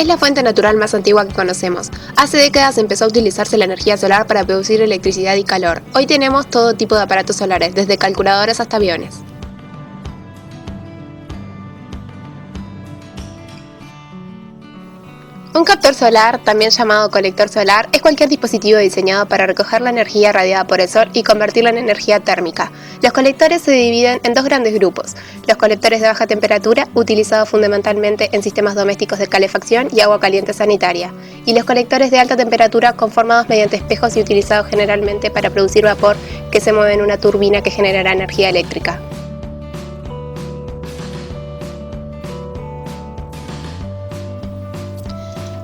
es la fuente natural más antigua que conocemos. Hace décadas empezó a utilizarse la energía solar para producir electricidad y calor. Hoy tenemos todo tipo de aparatos solares, desde calculadoras hasta aviones. Un captor solar, también llamado colector solar, es cualquier dispositivo diseñado para recoger la energía radiada por el sol y convertirla en energía térmica. Los colectores se dividen en dos grandes grupos: los colectores de baja temperatura, utilizados fundamentalmente en sistemas domésticos de calefacción y agua caliente sanitaria, y los colectores de alta temperatura, conformados mediante espejos y utilizados generalmente para producir vapor que se mueve en una turbina que generará energía eléctrica.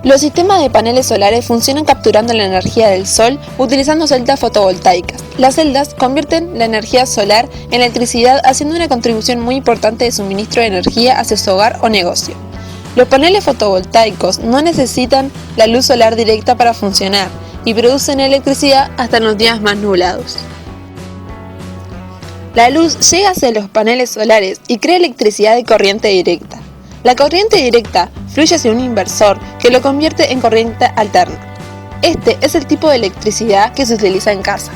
Los sistemas de paneles solares funcionan capturando la energía del sol utilizando celdas fotovoltaicas. Las celdas convierten la energía solar en electricidad, haciendo una contribución muy importante de suministro de energía hacia su hogar o negocio. Los paneles fotovoltaicos no necesitan la luz solar directa para funcionar y producen electricidad hasta en los días más nublados. La luz llega hacia los paneles solares y crea electricidad de corriente directa. La corriente directa fluye hacia un inversor que lo convierte en corriente alterna. Este es el tipo de electricidad que se utiliza en casa.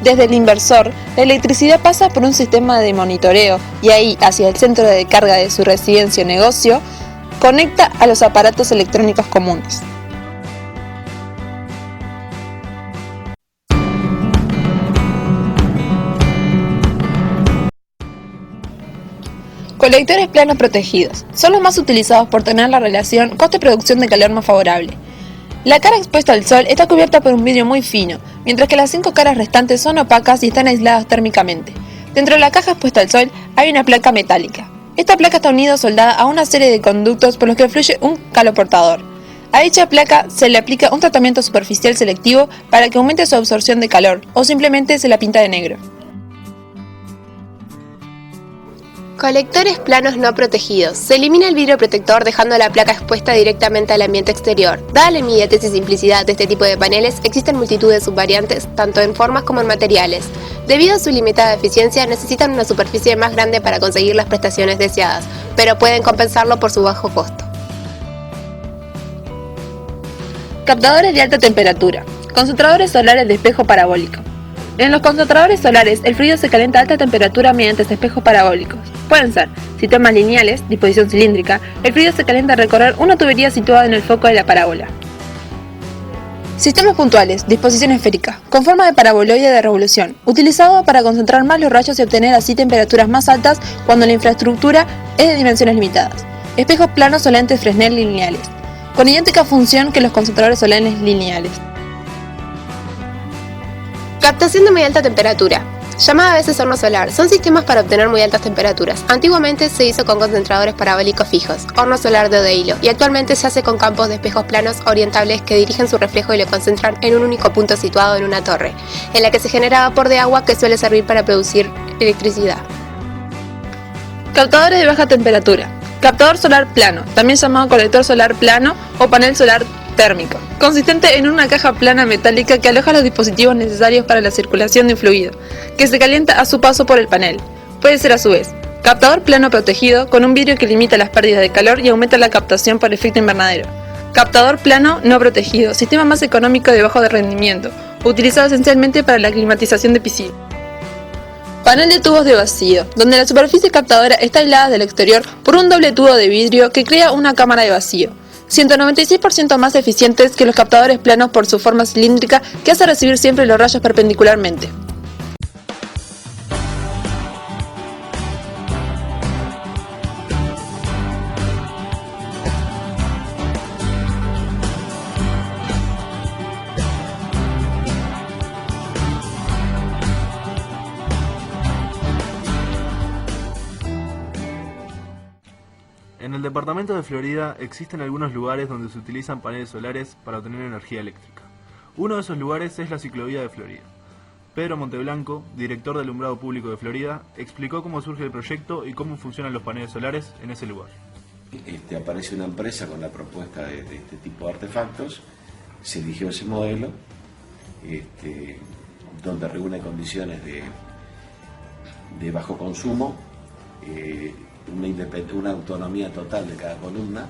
Desde el inversor, la electricidad pasa por un sistema de monitoreo y ahí, hacia el centro de carga de su residencia o negocio, conecta a los aparatos electrónicos comunes. Colectores planos protegidos. Son los más utilizados por tener la relación coste-producción de calor más favorable. La cara expuesta al sol está cubierta por un vidrio muy fino, mientras que las 5 caras restantes son opacas y están aisladas térmicamente. Dentro de la caja expuesta al sol hay una placa metálica. Esta placa está unida o soldada a una serie de conductos por los que fluye un caloportador. A dicha placa se le aplica un tratamiento superficial selectivo para que aumente su absorción de calor, o simplemente se la pinta de negro. Colectores planos no protegidos. Se elimina el vidrio protector dejando la placa expuesta directamente al ambiente exterior. Dada la inmediatez y simplicidad de este tipo de paneles, existen multitud de subvariantes, tanto en formas como en materiales. Debido a su limitada eficiencia, necesitan una superficie más grande para conseguir las prestaciones deseadas, pero pueden compensarlo por su bajo costo. Captadores de alta temperatura. Concentradores solares de espejo parabólico. En los concentradores solares, el fluido se calienta a alta temperatura mediante espejos parabólicos. Pueden ser sistemas lineales, disposición cilíndrica. El fluido se calienta al recorrer una tubería situada en el foco de la parábola. Sistemas puntuales, disposición esférica, con forma de paraboloide de revolución, utilizado para concentrar más los rayos y obtener así temperaturas más altas cuando la infraestructura es de dimensiones limitadas. Espejos planos o lentes Fresnel lineales, con idéntica función que los concentradores solares lineales. Captación de muy alta temperatura. Llamada a veces horno solar, son sistemas para obtener muy altas temperaturas. Antiguamente se hizo con concentradores parabólicos fijos, horno solar de hilo, y actualmente se hace con campos de espejos planos orientables que dirigen su reflejo y lo concentran en un único punto situado en una torre, en la que se genera vapor de agua que suele servir para producir electricidad. Captadores de baja temperatura. Captador solar plano, también llamado colector solar plano o panel solar térmico, consistente en una caja plana metálica que aloja los dispositivos necesarios para la circulación de fluido, que se calienta a su paso por el panel. Puede ser a su vez captador plano protegido, con un vidrio que limita las pérdidas de calor y aumenta la captación por efecto invernadero. Captador plano no protegido, sistema más económico de bajo rendimiento, utilizado esencialmente para la climatización de piscinas. Panel de tubos de vacío, donde la superficie captadora está aislada del exterior por un doble tubo de vidrio que crea una cámara de vacío. 196% más eficientes que los captadores planos por su forma cilíndrica que hace recibir siempre los rayos perpendicularmente. En el departamento de Florida existen algunos lugares donde se utilizan paneles solares para obtener energía eléctrica. Uno de esos lugares es la ciclovía de Florida. Pedro Monteblanco, director de Alumbrado Público de Florida, explicó cómo surge el proyecto y cómo funcionan los paneles solares en ese lugar. Aparece una empresa con la propuesta de este tipo de artefactos, se eligió ese modelo, donde reúne condiciones de bajo consumo, una autonomía total de cada columna,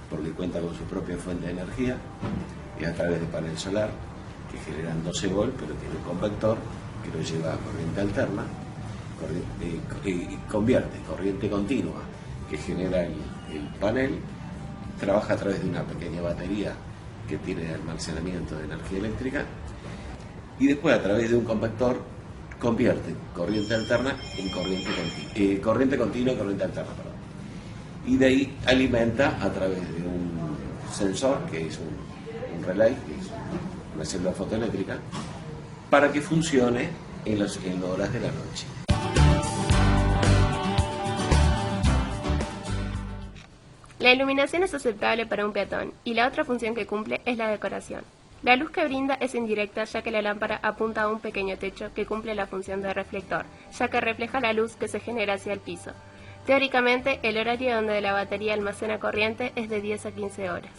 porque cuenta con su propia fuente de energía, y a través de panel solar, que generan 12 volt, pero tiene un convector que lo lleva a corriente alterna, y convierte corriente continua que genera el panel, trabaja a través de una pequeña batería que tiene almacenamiento de energía eléctrica, y después a través de un convector convierte corriente alterna en corriente continua y corriente alterna, perdón. Y de ahí alimenta a través de un sensor, que es un relay, que es una célula fotoeléctrica, para que funcione en las horas de la noche. La iluminación es aceptable para un peatón y la otra función que cumple es la decoración. La luz que brinda es indirecta, ya que la lámpara apunta a un pequeño techo que cumple la función de reflector, ya que refleja la luz que se genera hacia el piso. Teóricamente, el horario donde la batería almacena corriente es de 10 a 15 horas.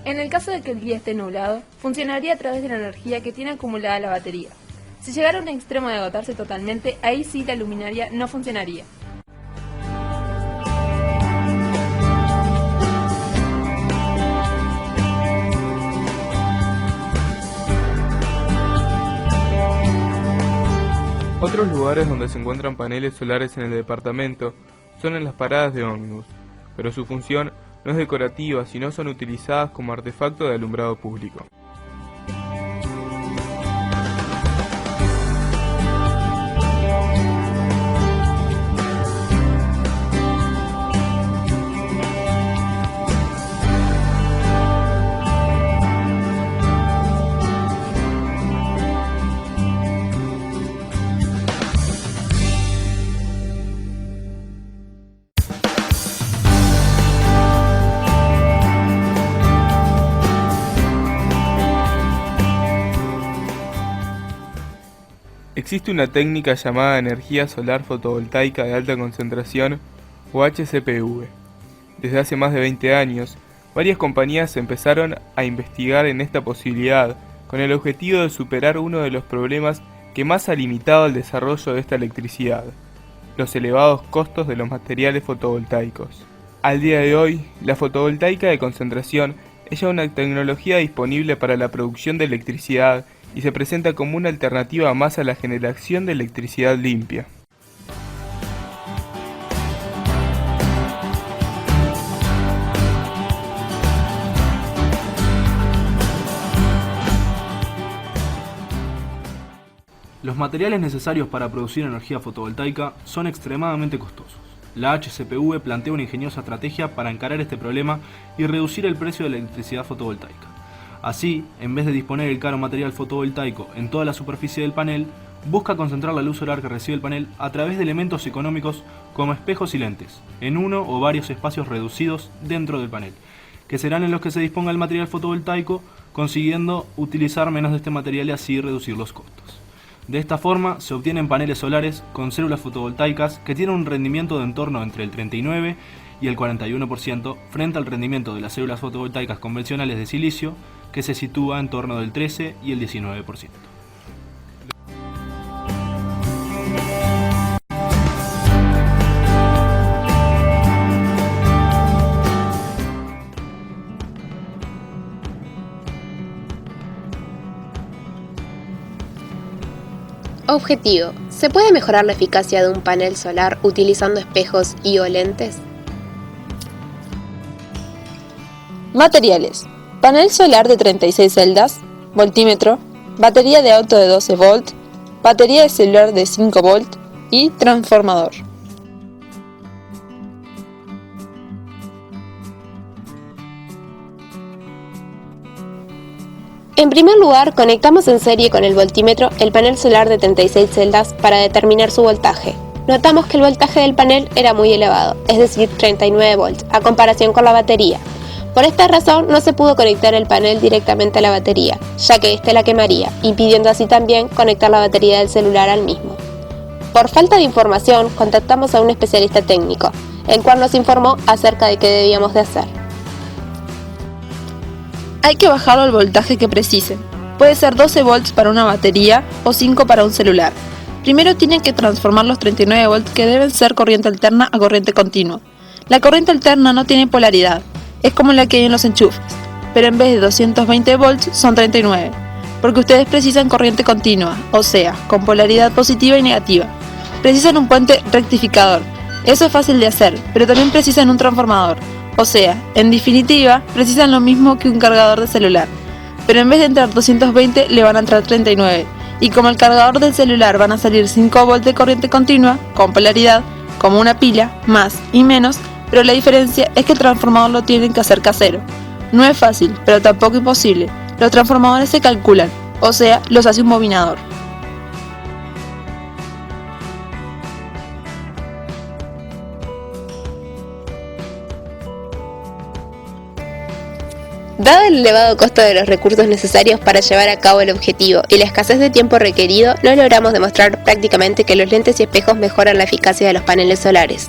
En el caso de que el día esté nublado, funcionaría a través de la energía que tiene acumulada la batería. Si llegara a un extremo de agotarse totalmente, ahí sí la luminaria no funcionaría. Otros lugares donde se encuentran paneles solares en el departamento son en las paradas de ómnibus, pero su función no es decorativa, sino son utilizadas como artefacto de alumbrado público. Existe una técnica llamada energía solar fotovoltaica de alta concentración, o HCPV. Desde hace más de 20 años, varias compañías empezaron a investigar en esta posibilidad, con el objetivo de superar uno de los problemas que más ha limitado el desarrollo de esta electricidad: los elevados costos de los materiales fotovoltaicos. Al día de hoy, la fotovoltaica de concentración es ya una tecnología disponible para la producción de electricidad y se presenta como una alternativa más a la generación de electricidad limpia. Los materiales necesarios para producir energía fotovoltaica son extremadamente costosos. La HCPV plantea una ingeniosa estrategia para encarar este problema y reducir el precio de la electricidad fotovoltaica. Así, en vez de disponer el caro material fotovoltaico en toda la superficie del panel, busca concentrar la luz solar que recibe el panel a través de elementos económicos como espejos y lentes, en uno o varios espacios reducidos dentro del panel, que serán en los que se disponga el material fotovoltaico, consiguiendo utilizar menos de este material y así reducir los costos. De esta forma se obtienen paneles solares con células fotovoltaicas que tienen un rendimiento de en torno entre el 39 y el 41% frente al rendimiento de las células fotovoltaicas convencionales de silicio, que se sitúa en torno del 13 y el 19%. Objetivo: ¿se puede mejorar la eficacia de un panel solar utilizando espejos y o lentes? Materiales: panel solar de 36 celdas, voltímetro, batería de auto de 12 volt, batería de celular de 5 volt y transformador. En primer lugar, conectamos en serie con el voltímetro el panel solar de 36 celdas para determinar su voltaje. Notamos que el voltaje del panel era muy elevado, es decir, 39 volts, a comparación con la batería. Por esta razón no se pudo conectar el panel directamente a la batería, ya que éste la quemaría, impidiendo así también conectar la batería del celular al mismo. Por falta de información, contactamos a un especialista técnico, el cual nos informó acerca de qué debíamos de hacer. Hay que bajarlo al voltaje que precise. Puede ser 12 volts para una batería o 5 para un celular. Primero tienen que transformar los 39 volts que deben ser corriente alterna a corriente continua. La corriente alterna no tiene polaridad, es como la que hay en los enchufes, pero en vez de 220 volts son 39, porque ustedes precisan corriente continua, o sea, con polaridad positiva y negativa. Precisan un puente rectificador, eso es fácil de hacer, pero también precisan un transformador, o sea, en definitiva, precisan lo mismo que un cargador de celular, pero en vez de entrar 220 le van a entrar 39, y como el cargador del celular van a salir 5 volts de corriente continua, con polaridad, como una pila, más y menos, pero la diferencia es que el transformador lo tienen que hacer casero. No es fácil, pero tampoco imposible. Los transformadores se calculan, o sea, los hace un bobinador. Dado el elevado costo de los recursos necesarios para llevar a cabo el objetivo y la escasez de tiempo requerido, no logramos demostrar prácticamente que los lentes y espejos mejoran la eficacia de los paneles solares.